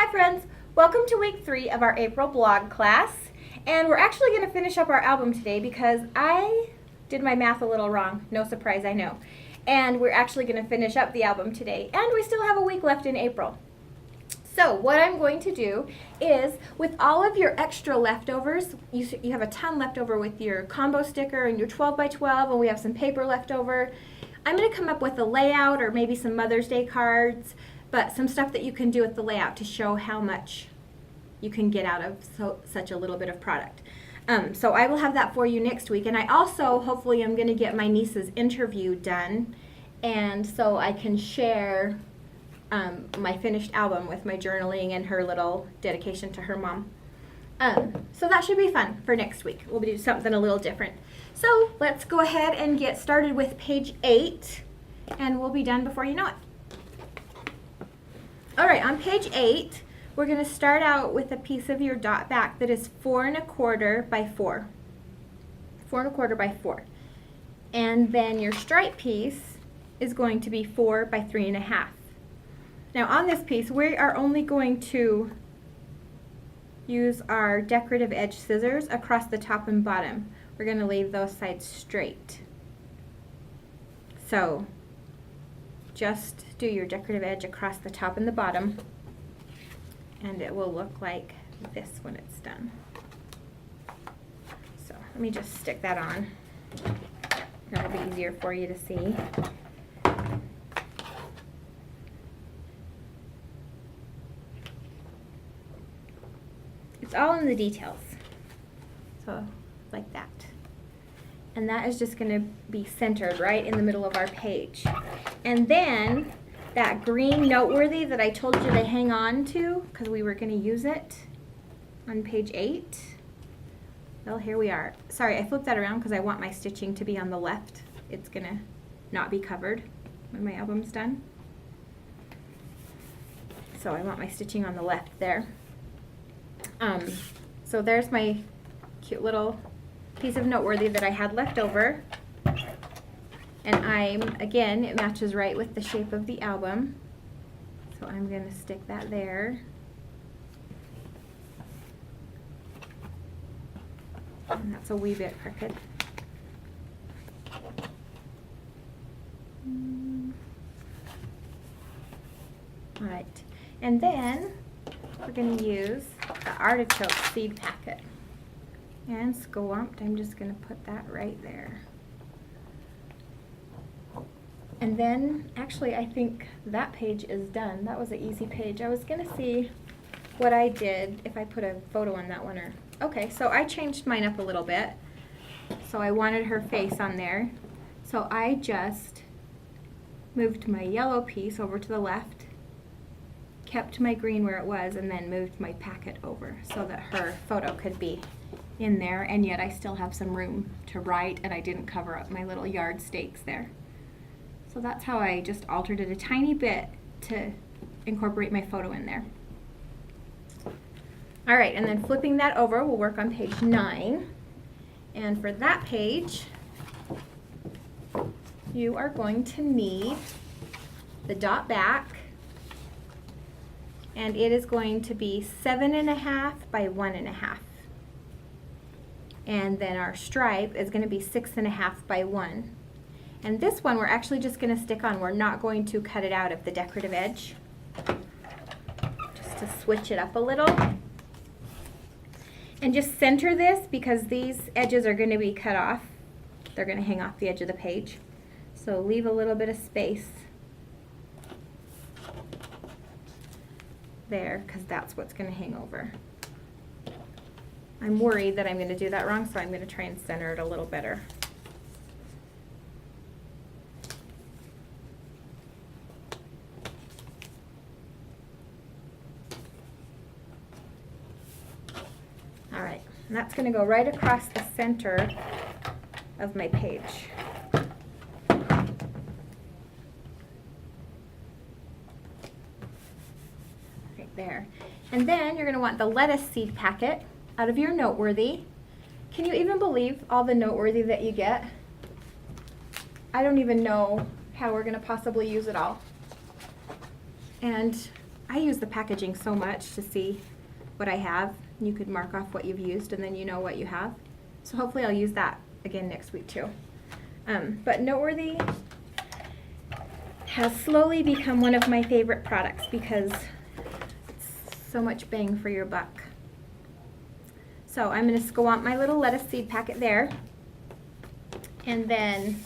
Hi friends, welcome to week 3 of our April blog class, and we're actually going to finish up our album today because I did my math a little wrong. No surprise, I know. And we're actually going to finish up the album today, and we still have a week left in April. So what I'm going to do is, with all of your extra leftovers, you have a ton left over with your combo sticker and your 12 by 12, and we have some paper left over. I'm going to come up with a layout or maybe some Mother's Day cards, but some stuff that you can do with the layout to show how much you can get out of such a little bit of product. So I will have that for you next week, and I also hopefully am going to get my niece's interview done, and so I can share my finished album with my journaling and her little dedication to her mom. So that should be fun for next week. We'll do something a little different. So let's go ahead and get started with page 8, and we'll be done before you know it. All right, on page 8, we're going to start out with a piece of your dot back that is 4 1/4 by 4. 4 1/4 by 4. And then your stripe piece is going to be 4 by 3 1/2. Now on this piece, we are only going to use our decorative edge scissors across the top and bottom. We're going to leave those sides straight. So just do your decorative edge across the top and the bottom, and it will look like this when it's done. So let me just stick that on. That'll be easier for you to see. It's all in the details. So like that. And that is just going to be centered right in the middle of our page. And then that green noteworthy that I told you to hang on to because we were going to use it on page 8. Well, here we are. Sorry, I flipped that around because I want my stitching to be on the left. It's going to not be covered when my album's done. So I want my stitching on the left there. So there's my cute little piece of noteworthy that I had left over, and again, it matches right with the shape of the album, so I'm going to stick that there. And that's a wee bit crooked. Alright, and then we're going to use the artichoke seed packet. And scomped, I'm just going to put that right there. And then, actually, I think that page is done. That was an easy page. I was going to see what I did if I put a photo on that one. Okay, so I changed mine up a little bit. So I wanted her face on there. So I just moved my yellow piece over to the left, kept my green where it was, and then moved my packet over so that her photo could be in there, and yet I still have some room to write, and I didn't cover up my little yard stakes there. So that's how I just altered it a tiny bit to incorporate my photo in there. All right, and then flipping that over, we'll work on page 9. And for that page, you are going to need the dot back, and it is going to be 7 1/2 by 1 1/2. And then our stripe is going to be 6 1/2 by 1. And this one we're actually just going to stick on. We're not going to cut it out of the decorative edge, just to switch it up a little. And just center this because these edges are going to be cut off. They're going to hang off the edge of the page. So leave a little bit of space there because that's what's going to hang over. I'm worried that I'm going to do that wrong, so I'm going to try and center it a little better. All right, and that's going to go right across the center of my page. Right there. And then you're going to want the lettuce seed packet out of your noteworthy. Can you even believe all the noteworthy that you get? I don't even know how we're going to possibly use it all. And I use the packaging so much to see what I have. You could mark off what you've used and then you know what you have. So hopefully I'll use that again next week too. But Noteworthy has slowly become one of my favorite products because it's so much bang for your buck. So I'm going to squamp my little lettuce seed packet there. And then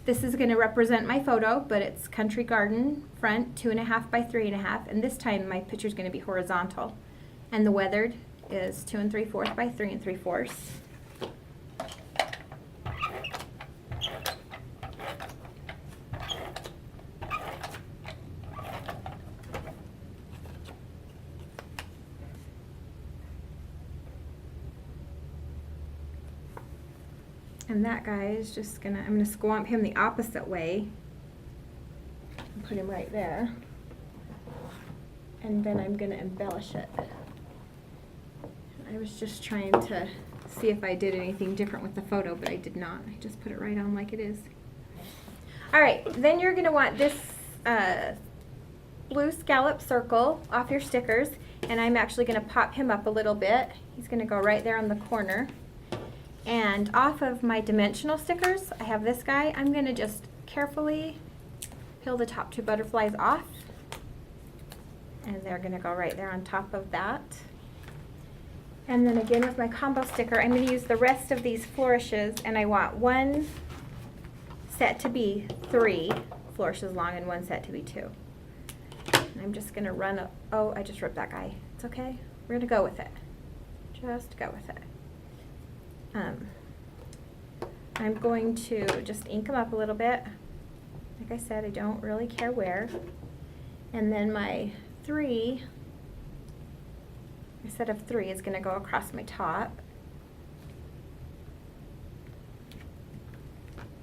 this is going to represent my photo, but it's Country Garden front 2.5 by 3.5. And this time my picture is going to be horizontal. And the weathered is 2 3/4 by 3 3/4. And that guy is just I'm gonna squamp him the opposite way and put him right there. And then I'm gonna embellish it. I was just trying to see if I did anything different with the photo, but I did not. I just put it right on like it is. All right, then you're gonna want this blue scallop circle off your stickers, and I'm actually gonna pop him up a little bit. He's gonna go right there on the corner. And off of my dimensional stickers, I have this guy. I'm gonna just carefully peel the top 2 butterflies off. And they're gonna go right there on top of that. And then again with my combo sticker, I'm gonna use the rest of these flourishes, and I want one set to be 3 flourishes long and one set to be 2. And I'm just gonna run oh, I just ripped that guy. It's okay, we're gonna go with it. Just go with it. I'm going to just ink them up a little bit. Like I said, I don't really care where. And then my 3, my set of 3 is going to go across my top.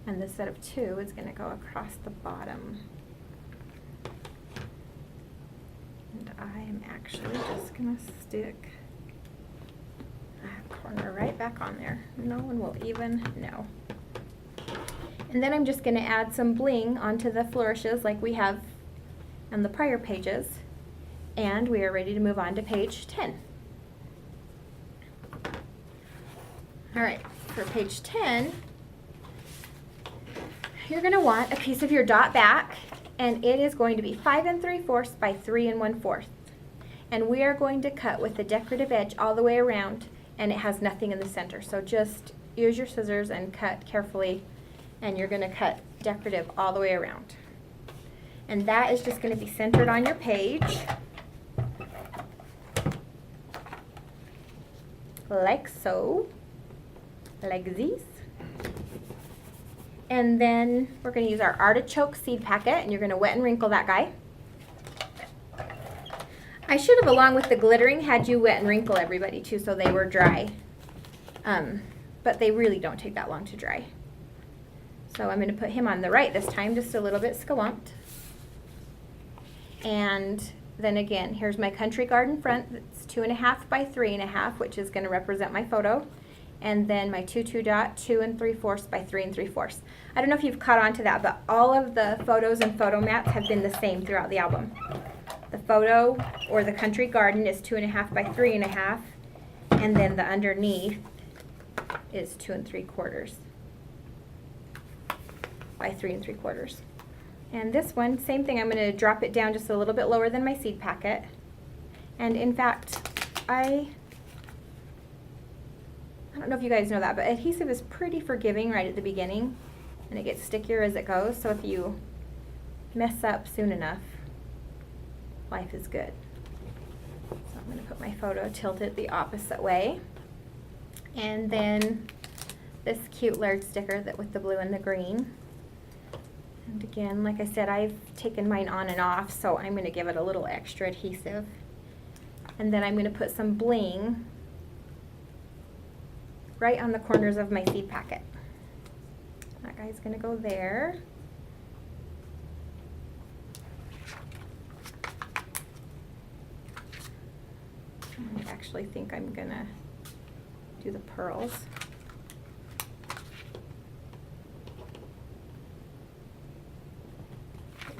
And the set of 2 is going to go across the bottom. And I am actually just going to stick that corner right back on there. No one will even know. And then I'm just going to add some bling onto the flourishes like we have on the prior pages. And we are ready to move on to page 10. All right, for page 10, you're going to want a piece of your dot back, and it is going to be 5 3/4 by 3 1/4. And we are going to cut with the decorative edge all the way around, and it has nothing in the center. So just use your scissors and cut carefully, and you're going to cut decorative all the way around. And that is just going to be centered on your page, like so, like this. And then we're going to use our artichoke seed packet, and you're going to wet and wrinkle that guy. I should have, along with the glittering, had you wet and wrinkle everybody too so they were dry. But they really don't take that long to dry. So I'm going to put him on the right this time, just a little bit squamped. And then again, here's my Country Garden front. It's 2.5 by 3.5, which is going to represent my photo. And then my 2 dot 2 3/4 by 3 3/4. I don't know if you've caught on to that, but all of the photos and photo mats have been the same throughout the album. The photo, or the Country Garden, is 2.5 by 3.5, and then the underneath is 2 3/4 by 3 3/4. And this one, same thing. I'm going to drop it down just a little bit lower than my seed packet. And in fact, I don't know if you guys know that, but adhesive is pretty forgiving right at the beginning, and it gets stickier as it goes. So if you mess up soon enough, life is good. So I'm going to put my photo tilted the opposite way. And then this cute layered sticker that with the blue and the green. And again, like I said, I've taken mine on and off, so I'm going to give it a little extra adhesive. And then I'm going to put some bling right on the corners of my seed packet. That guy's going to go there. I actually think I'm going to do the pearls.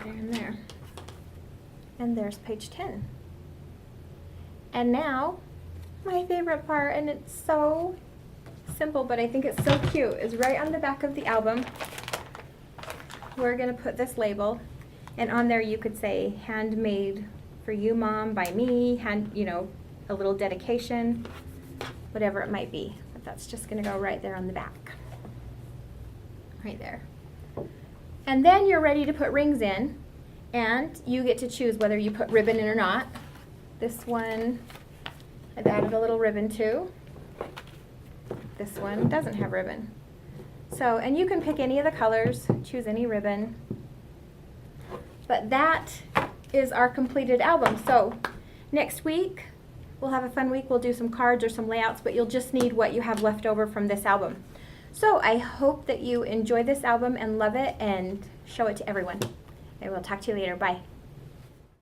There and there. And there's page 10. And now, my favorite part, and it's so simple, but I think it's so cute, is right on the back of the album. We're gonna put this label, and on there you could say, handmade for you, Mom, by me, a little dedication, whatever it might be. But that's just gonna go right there on the back. Right there. And then you're ready to put rings in, and you get to choose whether you put ribbon in or not. This one, I've added a little ribbon to. This one doesn't have ribbon. So, and you can pick any of the colors, choose any ribbon. But that is our completed album. So, next week, we'll have a fun week. We'll do some cards or some layouts, but you'll just need what you have left over from this album. So, I hope that you enjoy this album and love it and show it to everyone. I will talk to you later. Bye.